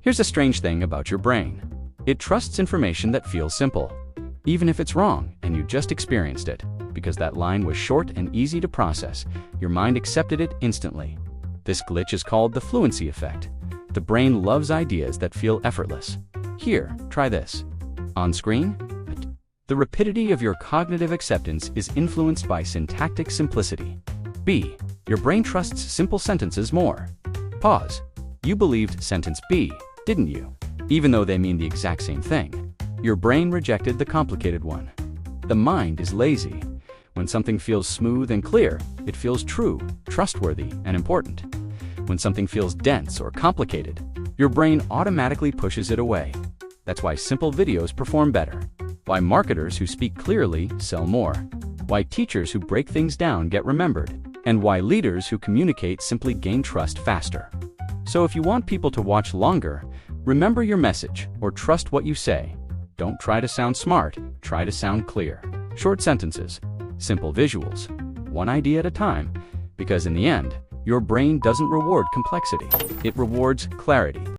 Here's a strange thing about your brain. It trusts information that feels simple, even if it's wrong and you just experienced it. Because that line was short and easy to process, your mind accepted it instantly. This glitch is called the Fluency Effect. The brain loves ideas that feel effortless. Here, try this. On screen, the rapidity of your cognitive acceptance is influenced by syntactic simplicity. B. Your brain trusts simple sentences more. Pause. You believed sentence B, didn't you? Even though they mean the exact same thing. Your brain rejected the complicated one. The mind is lazy. When something feels smooth and clear, it feels true, trustworthy, and important. When something feels dense or complicated, your brain automatically pushes it away. That's why simple videos perform better. Why marketers who speak clearly sell more. Why teachers who break things down get remembered. And why leaders who communicate simply gain trust faster. So if you want people to watch longer, remember your message or trust what you say. Don't try to sound smart, try to sound clear. Short sentences, simple visuals, one idea at a time, because in the end, your brain doesn't reward complexity, it rewards clarity.